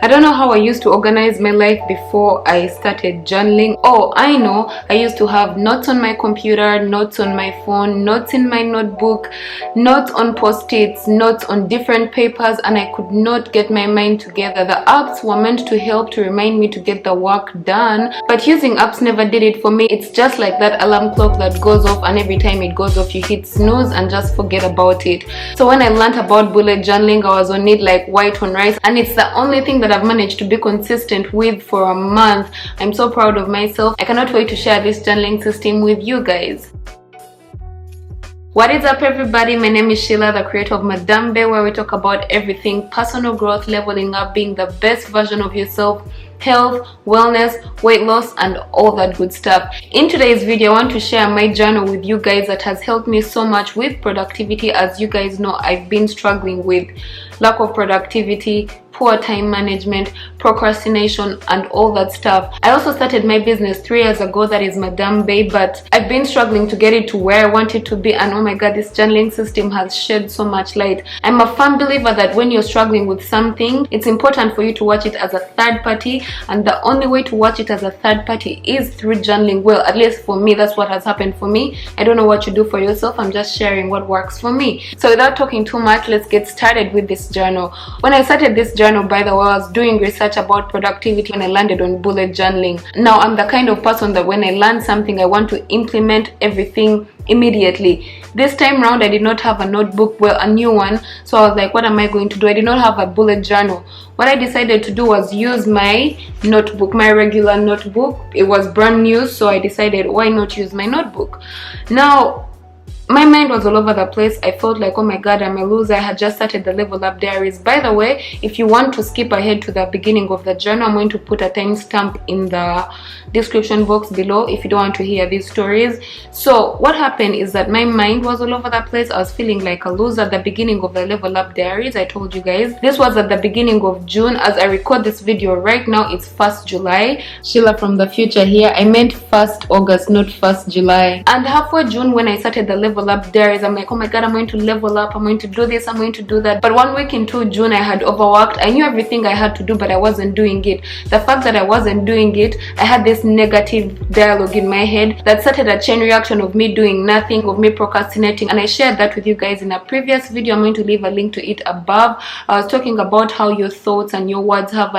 I don't know how I used to organize my life before I started journaling. Oh, I know, I used to have notes on my computer, notes on my phone, notes in my notebook, notes on post-its, notes on different papers, and I could not get my mind together. The apps were meant to help to remind me to get the work done, but using apps never did it for me. It's just like that alarm clock that goes off, and every time it goes off you hit snooze and just forget about it. So when I learned about bullet journaling, I was on it like white on rice, and it's the only thing that I've managed to be consistent with for a month. I'm so proud of myself. I cannot wait to share this journaling system with you guys. What is up, everybody? My name is Sheila, the creator of Madame Bay, where we talk about everything personal growth, leveling up, being the best version of yourself, health, wellness, weight loss, and all that good stuff. In today's video, I want to share my journal with you guys that has helped me so much with productivity. As you guys know, I've been struggling with lack of productivity, poor time management, procrastination, and all that stuff. I also started my business 3 years ago, that is Madame Bay, but I've been struggling to get it to where I want it to be, and oh my god, this journaling system has shed so much light. I'm a firm believer that when you're struggling with something, it's important for you to watch it as a third party, and the only way to watch it as a third party is through journaling. Well, at least for me, that's what has happened for me. I don't know what you do for yourself. I'm just sharing what works for me. So without talking too much, let's get started with this journal. When I started this journal, by the way, I was doing research about productivity and I landed on bullet journaling. Now, I'm the kind of person that when I learn something, I want to implement everything immediately. This time round, I did not have a notebook, well, a new one, so I was like, what am I going to do? I did not have a bullet journal. What I decided to do was use my notebook, my regular notebook. It was brand new, so I decided, why not use my notebook? Now, my mind was all over the place. I felt like, oh my god, I'm a loser. I had just started the Level Up Diaries. By the way, if you want to skip ahead to the beginning of the journal, I'm going to put a timestamp in the description box below if you don't want to hear these stories. So what happened is that my mind was all over the place. I was feeling like a loser at the beginning of the Level Up Diaries. I told you guys this was at the beginning of June. As I record this video right now, it's 1st July. Sheila from the future here. I meant 1st August, not 1st July. And halfway June, when I started the Level Up Diaries, I'm like, oh my god, I'm going to level up, I'm going to do this, I'm going to do that. But 1 week into June, I had overworked. I knew everything I had to do, but I wasn't doing it. The fact that I wasn't doing it, I had this negative dialogue in my head that started a chain reaction of me doing nothing, of me procrastinating, and I shared that with you guys in a previous video. I'm going to leave a link to it above. I was talking about how your thoughts and your words have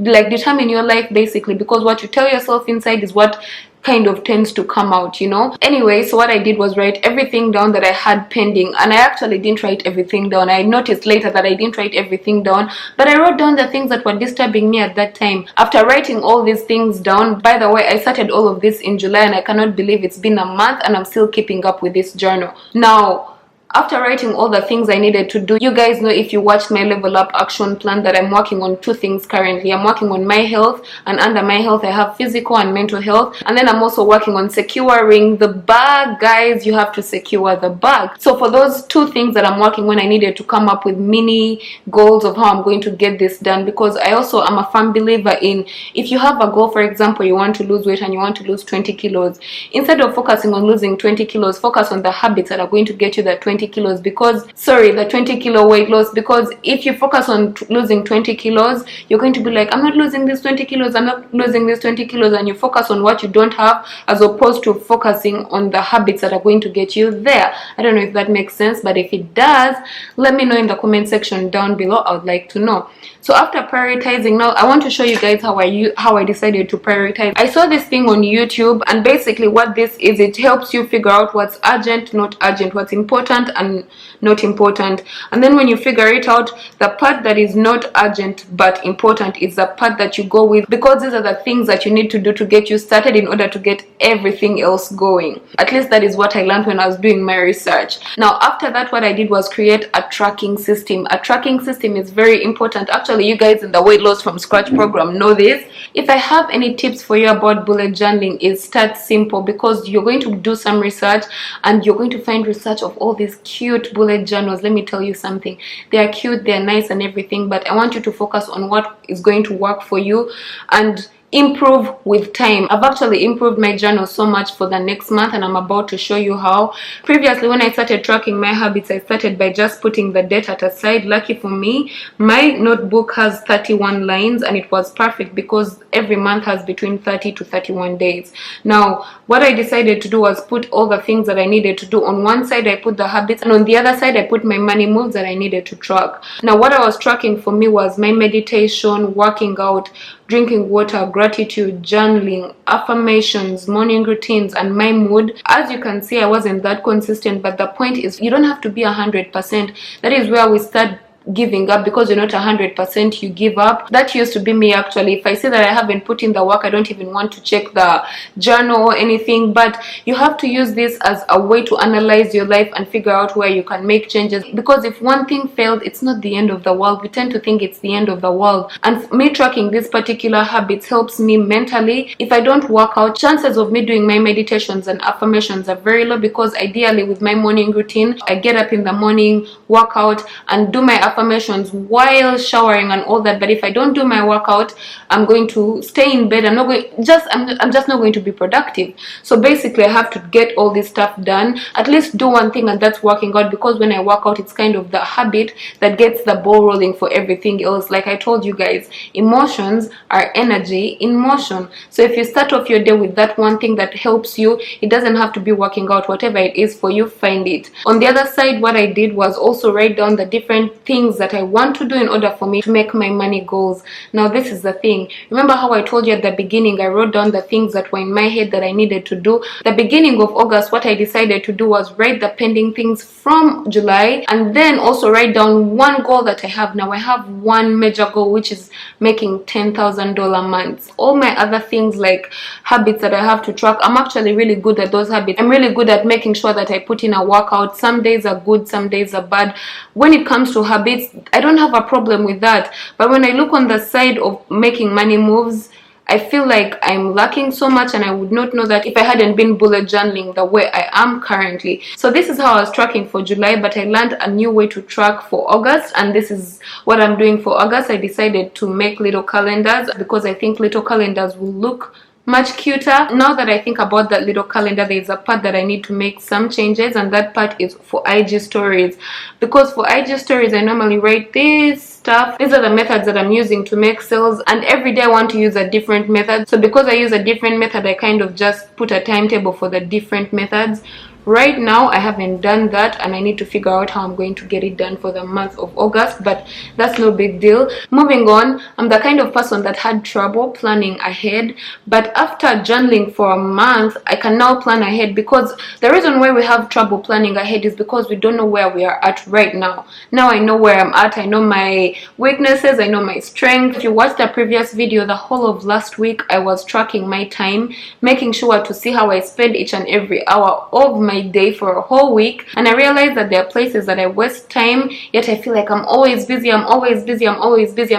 determine your life, basically, because what you tell yourself inside is what kind of tends to come out, you know. Anyway, so what I did was write everything down that I had pending, and I actually didn't write everything down. I noticed later that I didn't write everything down, but I wrote down the things that were disturbing me at that time. After writing all these things down, by the way, I started all of this in July, and I cannot believe it's been a month and I'm still keeping up with this journal. Now, after writing all the things I needed to do, you guys know, if you watched my Level Up action plan, that I'm working on 2 things currently. I'm working on my health, and under my health I have physical and mental health, and then I'm also working on securing the bag. Guys, you have to secure the bag. So for those 2 things that I'm working on, I needed to come up with mini goals of how I'm going to get this done, because I also am a firm believer in, if you have a goal, for example, you want to lose weight and you want to lose 20 kilos, instead of focusing on losing 20 kilos, focus on the habits that are going to get you that 20 kilos, because the 20 kilo weight loss. Because if you focus on losing 20 kilos, you're going to be like, I'm not losing this 20 kilos, I'm not losing this 20 kilos, and you focus on what you don't have, as opposed to focusing on the habits that are going to get you there. I don't know if that makes sense, but if it does, let me know in the comment section down below. I would like to know. So after prioritizing, now I want to show you guys how I decided to prioritize. I saw this thing on YouTube, and basically what this is, it helps you figure out what's urgent, not urgent, what's important and not important. And then when you figure it out, the part that is not urgent but important is the part that you go with, because these are the things that you need to do to get you started in order to get everything else going. At least that is what I learned when I was doing my research. Now after that, what I did was create a tracking system. A tracking system is very important. Actually, you guys in the Weight Loss from Scratch program know this. If I have any tips for you about bullet journaling, is start simple, because you're going to do some research and you're going to find research of all these cute bullet journals. Let me tell you something, they are cute, they're nice and everything, but I want you to focus on what is going to work for you. And improve with time. I've actually improved my journal so much for the next month, and I'm about to show you how. Previously, when I started tracking my habits, I started by just putting the date at a side. Lucky for me, my notebook has 31 lines, and it was perfect because every month has between 30 to 31 days. Now, what I decided to do was put all the things that I needed to do. On one side, I put the habits, and on the other side, I put my money moves that I needed to track. Now, what I was tracking for me was my meditation, working out, drinking water, gratitude, journaling, affirmations, morning routines, and my mood. As you can see, I wasn't that consistent, but the point is you don't have to be 100%. That is where we start giving up, because you're not 100%, you give up. That used to be me actually. If I say that I haven't put in the work, I don't even want to check the journal or anything. But you have to use this as a way to analyze your life and figure out where you can make changes, because if one thing failed, it's not the end of the world. We tend to think it's the end of the world, and me tracking these particular habits helps me mentally. If I don't work out, chances of me doing my meditations and affirmations are very low, because ideally with my morning routine, I get up in the morning, work out, and do my affirmations while showering and all that. But if I don't do my workout, I'm going to stay in bed. I'm just not going to be productive. So basically I have to get all this stuff done, at least do one thing, and that's working out, because when I work out, it's kind of the habit that gets the ball rolling for everything else. Like I told you guys, emotions are energy in motion. So if you start off your day with that one thing that helps you, it doesn't have to be working out. Whatever it is for you, find it. On the other side, what I did was also write down the different things that I want to do in order for me to make my money goals. Now this is the thing. Remember how I told you at the beginning, I wrote down the things that were in my head that I needed to do. The beginning of August, what I decided to do was write the pending things from July, and then also write down one goal that I have. Now I have one major goal, which is making $10,000 months. All my other things like habits that I have to track, I'm actually really good at those habits. I'm really good at making sure that I put in a workout. Some days are good, some days are bad. When it comes to habits, I don't have a problem with that. But when I look on the side of making money moves, I feel like I'm lacking so much, and I would not know that if I hadn't been bullet journaling the way I am currently. So this is how I was tracking for July, but I learned a new way to track for August, and this is what I'm doing for August. I decided to make little calendars, because I think little calendars will look much cuter. Now that I think about that little calendar, there's a part that I need to make some changes, and that part is for IG stories, because for IG stories I normally write this stuff. These are the methods that I'm using to make sales, and every day I want to use a different method. So because I use a different method, I kind of just put a timetable for the different methods. Right now I haven't done that, and I need to figure out how I'm going to get it done for the month of August, but that's no big deal. Moving on, I'm the kind of person that had trouble planning ahead, but after journaling for a month, I can now plan ahead, because the reason why we have trouble planning ahead is because we don't know where we are at right now. Now I know where I'm at. I know my weaknesses, I know my strengths. If you watched the previous video, the whole of last week I was tracking my time, making sure to see how I spend each and every hour of my day for a whole week, and I realized that there are places that I waste time, yet I feel like I'm always busy. I'm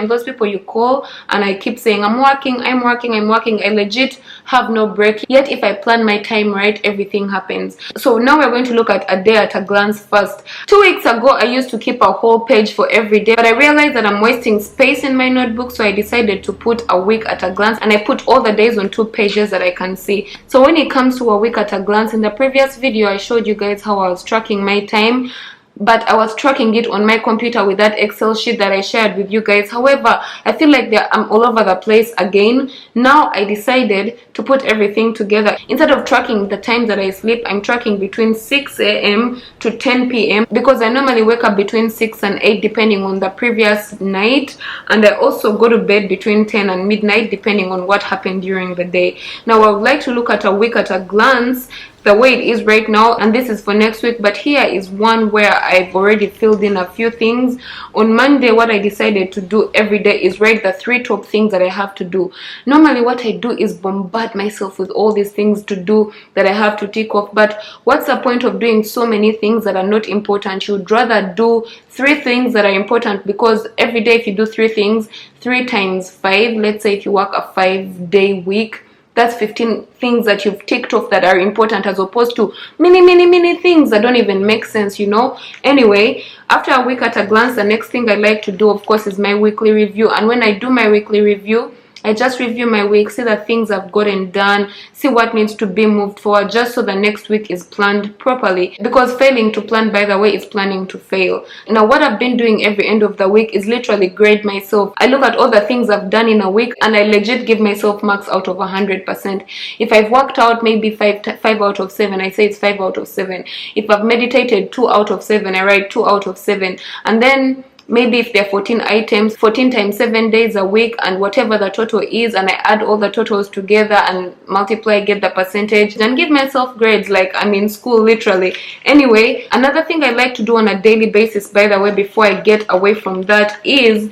those people you call and I keep saying I'm working. I legit have no break, yet if I plan my time right, everything happens. So now we're going to look at a day at a glance first. 2 weeks ago I used to keep a whole page for every day, but I realized that I'm wasting space in my notebook, so I decided to put a week at a glance, and I put all the days on 2 pages that I can see. So when it comes to a week at a glance, in the previous video I showed you guys how I was tracking my time, but I was tracking it on my computer with that Excel sheet that I shared with you guys. However, I feel like I'm all over the place again. Now I decided to put everything together. Instead of tracking the times that I sleep, I'm tracking between 6 a.m. to 10 p.m. because I normally wake up between 6 and 8 depending on the previous night, and I also go to bed between 10 and midnight depending on what happened during the day. Now I would like to look at a week at a glance the way it is right now, and this is for next week, but here is one where I've already filled in a few things. On Monday, what I decided to do every day is write the 3 top things that I have to do. Normally what I do is bombard myself with all these things to do that I have to tick off, but what's the point of doing so many things that are not important? You'd rather do 3 things that are important, because every day if you do 3 things, 3 times 5, let's say if you work a 5-day week, that's 15 things that you've ticked off that are important, as opposed to many things that don't even make sense, you know. Anyway, after a week at a glance, the next thing I like to do, of course, is my weekly review. And when I do my weekly review, I just review my week, see the things I've gotten done, see what needs to be moved forward, just so the next week is planned properly. Because failing to plan, by the way, is planning to fail. Now, what I've been doing every end of the week is literally grade myself. I look at all the things I've done in a week and I legit give myself marks out of 100%. If I've worked out maybe 5 out of 7, I say it's 5 out of 7. If I've meditated 2 out of 7, I write 2 out of 7. And then maybe if there are 14 items, 14 times 7 days a week, and whatever the total is, and I add all the totals together and multiply, get the percentage, and give myself grades like I'm in school, literally. Anyway, another thing I like to do on a daily basis, by the way, before I get away from that, is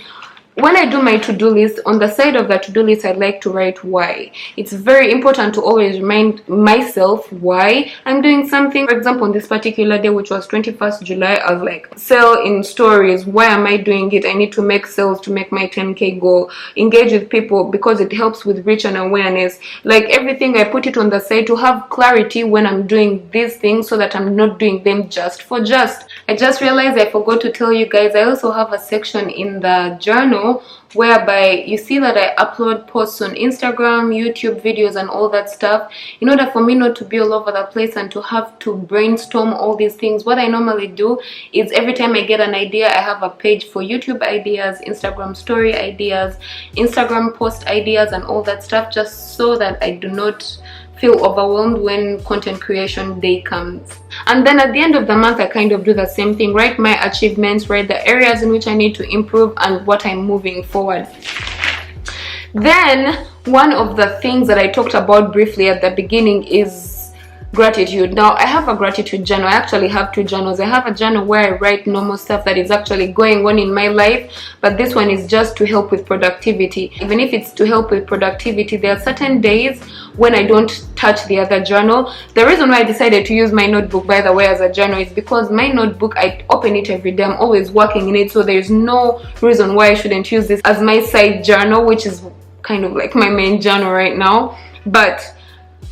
when I do my to-do list, on the side of the to-do list, I like to write why. It's very important to always remind myself why I'm doing something. For example, on this particular day, which was 21st July, I was like, sell in stories. Why am I doing it? I need to make sales to make my 10K goal. Engage with people because it helps with reach and awareness. Like everything, I put it on the side to have clarity when I'm doing these things so that I'm not doing them just for just. I just realized I forgot to tell you guys, I also have a section in the journal whereby you see that I upload posts on Instagram, YouTube videos and all that stuff. In order for me not to be all over the place and to have to brainstorm all these things, what I normally do is every time I get an idea, I have a page for YouTube ideas, Instagram story ideas, Instagram post ideas and all that stuff, just so that I do not feel overwhelmed when content creation day comes. And then at the end of the month, I kind of do the same thing, write my achievements, write the areas in which I need to improve and what I'm moving forward. Then one of the things that I talked about briefly at the beginning is gratitude. Now, I have a gratitude journal. I actually have 2 journals. I have a journal where I write normal stuff that is actually going on in my life, but this one is just to help with productivity. Even if it's to help with productivity, there are certain days when I don't touch the other journal. The reason why I decided to use my notebook, by the way, as a journal is because my notebook, I open it every day. I'm always working in it, so there's no reason why I shouldn't use this as my side journal, which is kind of like my main journal right now. But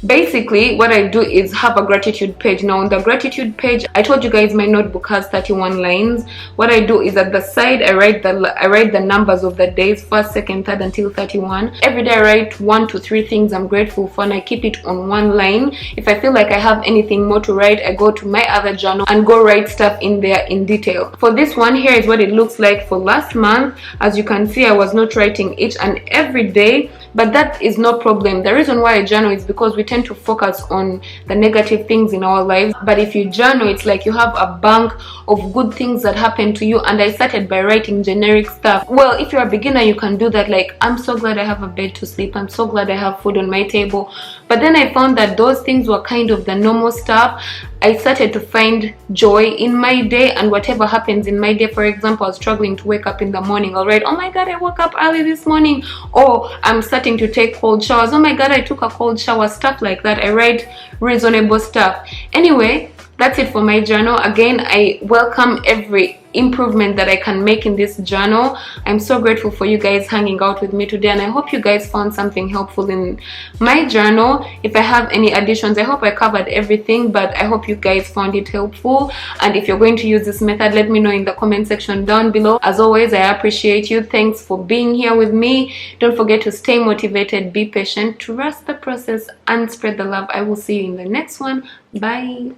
basically what I do is have a gratitude page. Now on the gratitude page, I told you guys my notebook has 31 lines. What I do is at the side I write the numbers of the days, 1st, 2nd, 3rd until 31. Every day I write 1 to 3 things I'm grateful for and I keep it on one line. If I feel like I have anything more to write, I go to my other journal and go write stuff in there in detail. For this one, here is what it looks like for last month. As you can see, I was not writing each and every day, but that is no problem. The reason why I journal is because we tend to focus on the negative things in our lives, but if you journal, it's like you have a bank of good things that happen to you. And I started by writing generic stuff. Well, if you're a beginner, you can do that, like, I'm so glad I have a bed to sleep, I'm so glad I have food on my table. But then I found that those things were kind of the normal stuff. I started to find joy in my day, and whatever happens in my day. For example, I was struggling to wake up in the morning, I'll write, oh my god, I woke up early this morning. Or I'm starting to take cold showers, oh my god, I took a cold shower, stuff like that. I write reasonable stuff. Anyway, that's it for my journal. Again, I welcome every improvement that I can make in this journal. I'm so grateful for you guys hanging out with me today, and I hope you guys found something helpful in my journal. If I have any additions, I hope I covered everything, but I hope you guys found it helpful. And if you're going to use this method, let me know in the comment section down below. As always, I appreciate you. Thanks for being here with me. Don't forget to stay motivated, be patient, trust the process, and spread the love. I will see you in the next one. Bye.